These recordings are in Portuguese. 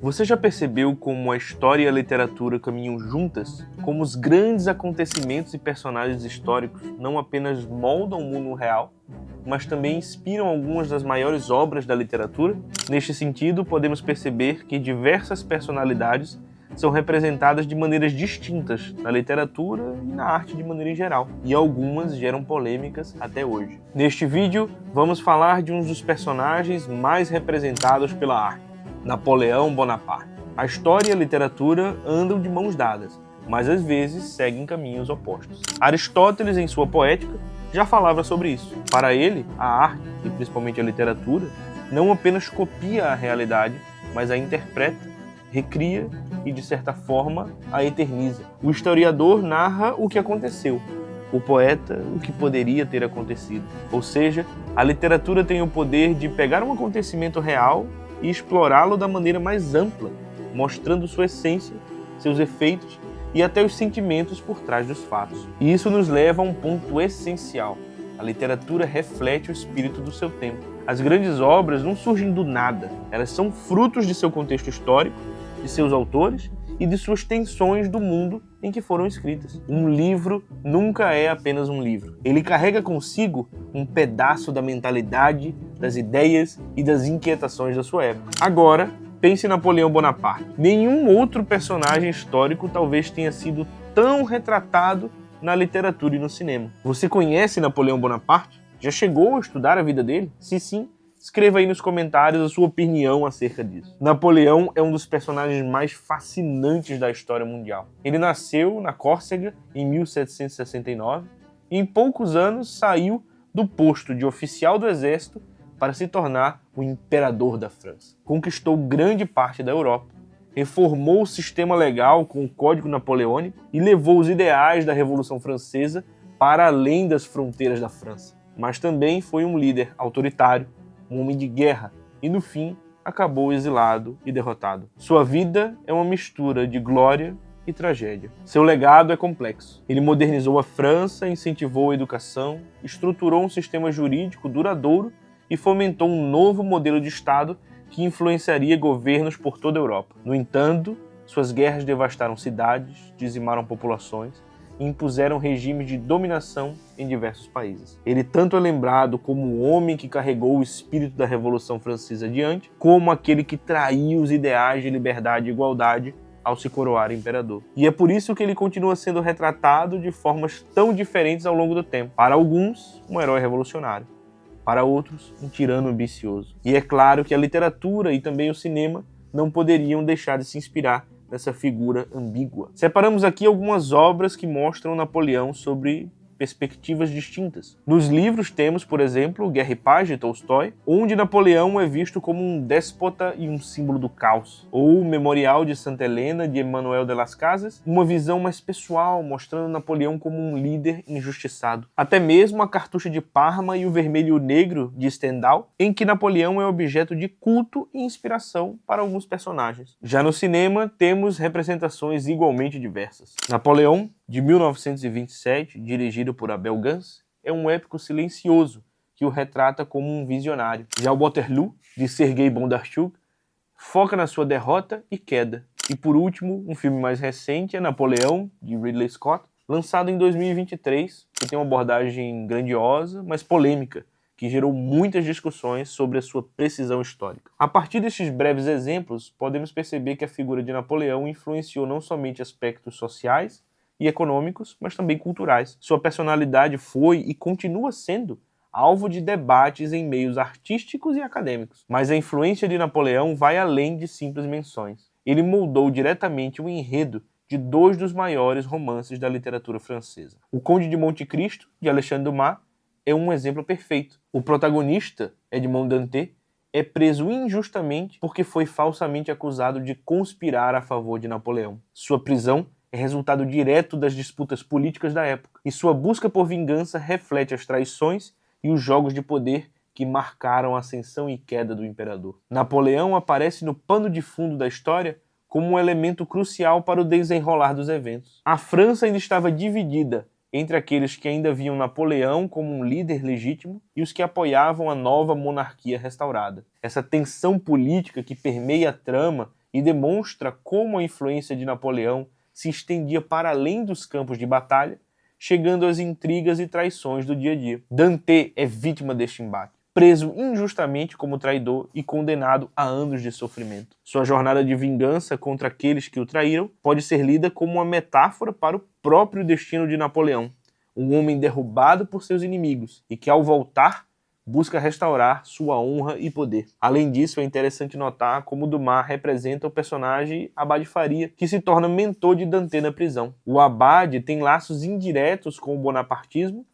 Você já percebeu como a história e a literatura caminham juntas? Como os grandes acontecimentos e personagens históricos não apenas moldam o mundo real, mas também inspiram algumas das maiores obras da literatura? Neste sentido, podemos perceber que diversas personalidades são representadas de maneiras distintas na literatura e na arte de maneira em geral, e algumas geram polêmicas até hoje. Neste vídeo, vamos falar de um dos personagens mais representados pela arte, Napoleão Bonaparte. A história e a literatura andam de mãos dadas, mas às vezes seguem caminhos opostos. Aristóteles, em sua Poética, já falava sobre isso. Para ele, a arte, e principalmente a literatura, não apenas copia a realidade, mas a interpreta, recria e, de certa forma, a eterniza. O historiador narra o que aconteceu, o poeta o que poderia ter acontecido. Ou seja, a literatura tem o poder de pegar um acontecimento real e explorá-lo da maneira mais ampla, mostrando sua essência, seus efeitos e até os sentimentos por trás dos fatos. E isso nos leva a um ponto essencial. A literatura reflete o espírito do seu tempo. As grandes obras não surgem do nada, elas são frutos de seu contexto histórico, de seus autores e de suas tensões do mundo em que foram escritas. Um livro nunca é apenas um livro. Ele carrega consigo um pedaço da mentalidade, das ideias e das inquietações da sua época. Agora, pense em Napoleão Bonaparte. Nenhum outro personagem histórico talvez tenha sido tão retratado na literatura e no cinema. Você conhece Napoleão Bonaparte? Já chegou a estudar a vida dele? Se sim, escreva aí nos comentários a sua opinião acerca disso. Napoleão é um dos personagens mais fascinantes da história mundial. Ele nasceu na Córcega em 1769 e em poucos anos saiu do posto de oficial do exército para se tornar o imperador da França. Conquistou grande parte da Europa, reformou o sistema legal com o Código Napoleônico e levou os ideais da Revolução Francesa para além das fronteiras da França. Mas também foi um líder autoritário, um homem de guerra, e no fim acabou exilado e derrotado. Sua vida é uma mistura de glória e tragédia. Seu legado é complexo. Ele modernizou a França, incentivou a educação, estruturou um sistema jurídico duradouro e fomentou um novo modelo de Estado que influenciaria governos por toda a Europa. No entanto, suas guerras devastaram cidades, dizimaram populações, e impuseram regimes de dominação em diversos países. Ele tanto é lembrado como o homem que carregou o espírito da Revolução Francesa adiante, como aquele que traiu os ideais de liberdade e igualdade ao se coroar imperador. E é por isso que ele continua sendo retratado de formas tão diferentes ao longo do tempo. Para alguns, um herói revolucionário. Para outros, um tirano ambicioso. E é claro que a literatura e também o cinema não poderiam deixar de se inspirar nessa figura ambígua. Separamos aqui algumas obras que mostram Napoleão sobre perspectivas distintas. Nos livros temos, por exemplo, Guerra e Paz, de Tolstói, onde Napoleão é visto como um déspota e um símbolo do caos. Ou o Memorial de Santa Helena, de Emmanuel de las Casas, uma visão mais pessoal, mostrando Napoleão como um líder injustiçado. Até mesmo A Cartucha de Parma e O Vermelho e o Negro, de Stendhal, em que Napoleão é objeto de culto e inspiração para alguns personagens. Já no cinema, temos representações igualmente diversas. Napoleão, de 1927, dirigido por Abel Gance, é um épico silencioso que o retrata como um visionário. Já o Waterloo, de Sergei Bondarchuk, foca na sua derrota e queda. E por último, um filme mais recente é Napoleão, de Ridley Scott, lançado em 2023, que tem uma abordagem grandiosa, mas polêmica, que gerou muitas discussões sobre a sua precisão histórica. A partir destes breves exemplos, podemos perceber que a figura de Napoleão influenciou não somente aspectos sociais e econômicos, mas também culturais. Sua personalidade foi e continua sendo alvo de debates em meios artísticos e acadêmicos. Mas a influência de Napoleão vai além de simples menções. Ele moldou diretamente o enredo de dois dos maiores romances da literatura francesa. O Conde de Monte Cristo, de Alexandre Dumas, é um exemplo perfeito. O protagonista, Edmond Dantès, é preso injustamente porque foi falsamente acusado de conspirar a favor de Napoleão. Sua prisão é resultado direto das disputas políticas da época, e sua busca por vingança reflete as traições e os jogos de poder que marcaram a ascensão e queda do imperador. Napoleão aparece no pano de fundo da história como um elemento crucial para o desenrolar dos eventos. A França ainda estava dividida entre aqueles que ainda viam Napoleão como um líder legítimo e os que apoiavam a nova monarquia restaurada. Essa tensão política que permeia a trama e demonstra como a influência de Napoleão se estendia para além dos campos de batalha, chegando às intrigas e traições do dia a dia. Dante é vítima deste embate, preso injustamente como traidor e condenado a anos de sofrimento. Sua jornada de vingança contra aqueles que o traíram pode ser lida como uma metáfora para o próprio destino de Napoleão, um homem derrubado por seus inimigos e que, ao voltar, busca restaurar sua honra e poder. Além disso, é interessante notar como Dumas representa o personagem Abade Faria, que se torna mentor de Dante na prisão. O Abade tem laços indiretos com o bonapartismo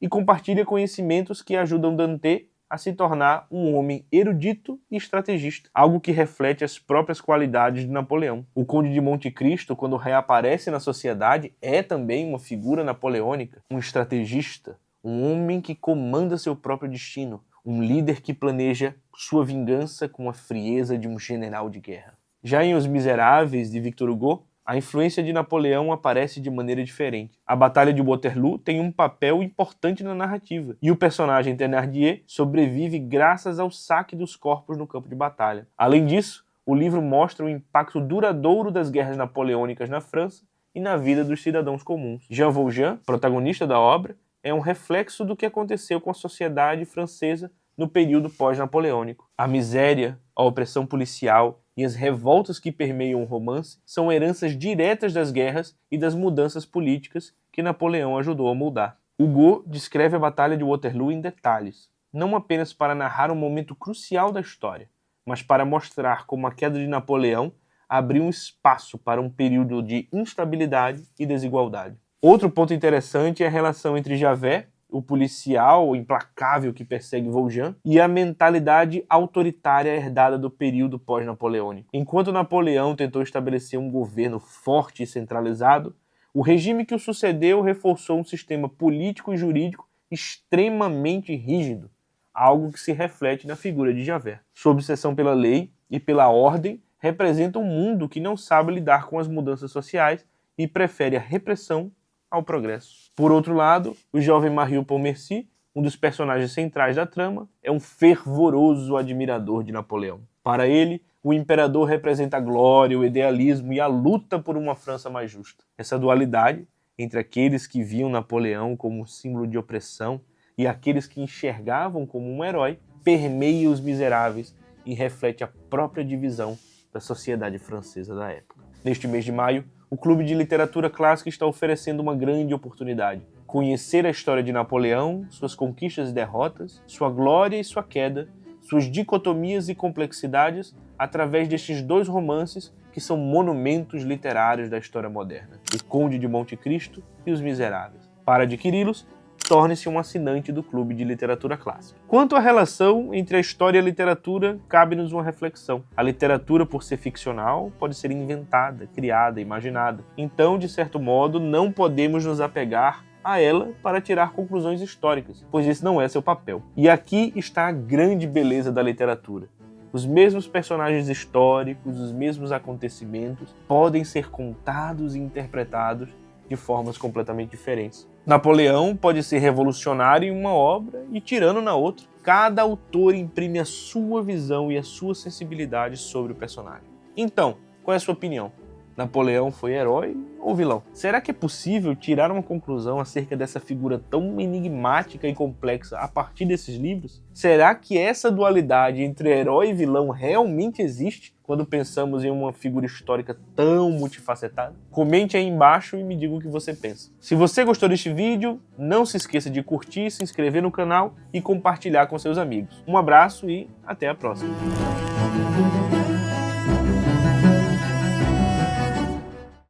e compartilha conhecimentos que ajudam Dante a se tornar um homem erudito e estrategista, algo que reflete as próprias qualidades de Napoleão. O Conde de Monte Cristo, quando reaparece na sociedade, é também uma figura napoleônica, um estrategista, um homem que comanda seu próprio destino, um líder que planeja sua vingança com a frieza de um general de guerra. Já em Os Miseráveis, de Victor Hugo, a influência de Napoleão aparece de maneira diferente. A Batalha de Waterloo tem um papel importante na narrativa, e o personagem Thénardier sobrevive graças ao saque dos corpos no campo de batalha. Além disso, o livro mostra o impacto duradouro das guerras napoleônicas na França e na vida dos cidadãos comuns. Jean Valjean, protagonista da obra, é um reflexo do que aconteceu com a sociedade francesa no período pós-napoleônico. A miséria, a opressão policial e as revoltas que permeiam o romance são heranças diretas das guerras e das mudanças políticas que Napoleão ajudou a moldar. Hugo descreve a Batalha de Waterloo em detalhes, não apenas para narrar um momento crucial da história, mas para mostrar como a queda de Napoleão abriu um espaço para um período de instabilidade e desigualdade. Outro ponto interessante é a relação entre Javert, o policial implacável que persegue Valjean, e a mentalidade autoritária herdada do período pós-napoleônico. Enquanto Napoleão tentou estabelecer um governo forte e centralizado, o regime que o sucedeu reforçou um sistema político e jurídico extremamente rígido, algo que se reflete na figura de Javert. Sua obsessão pela lei e pela ordem representa um mundo que não sabe lidar com as mudanças sociais e prefere a repressão ao progresso. Por outro lado, o jovem Marius Pontmercy, um dos personagens centrais da trama, é um fervoroso admirador de Napoleão. Para ele, o imperador representa a glória, o idealismo e a luta por uma França mais justa. Essa dualidade entre aqueles que viam Napoleão como um símbolo de opressão e aqueles que enxergavam como um herói permeia Os Miseráveis e reflete a própria divisão da sociedade francesa da época. Neste mês de maio, o Clube de Literatura Clássica está oferecendo uma grande oportunidade. Conhecer a história de Napoleão, suas conquistas e derrotas, sua glória e sua queda, suas dicotomias e complexidades, através destes dois romances que são monumentos literários da história moderna: O Conde de Monte Cristo e Os Miseráveis. Para adquiri-los, torne-se um assinante do Clube de Literatura Clássica. Quanto à relação entre a história e a literatura, cabe-nos uma reflexão. A literatura, por ser ficcional, pode ser inventada, criada, imaginada. Então, de certo modo, não podemos nos apegar a ela para tirar conclusões históricas, pois esse não é seu papel. E aqui está a grande beleza da literatura. Os mesmos personagens históricos, os mesmos acontecimentos podem ser contados e interpretados de formas completamente diferentes. Napoleão pode ser revolucionário em uma obra e tirano na outra. Cada autor imprime a sua visão e a sua sensibilidade sobre o personagem. Então, qual é a sua opinião? Napoleão foi herói ou vilão? Será que é possível tirar uma conclusão acerca dessa figura tão enigmática e complexa a partir desses livros? Será que essa dualidade entre herói e vilão realmente existe quando pensamos em uma figura histórica tão multifacetada? Comente aí embaixo e me diga o que você pensa. Se você gostou deste vídeo, não se esqueça de curtir, se inscrever no canal e compartilhar com seus amigos. Um abraço e até a próxima!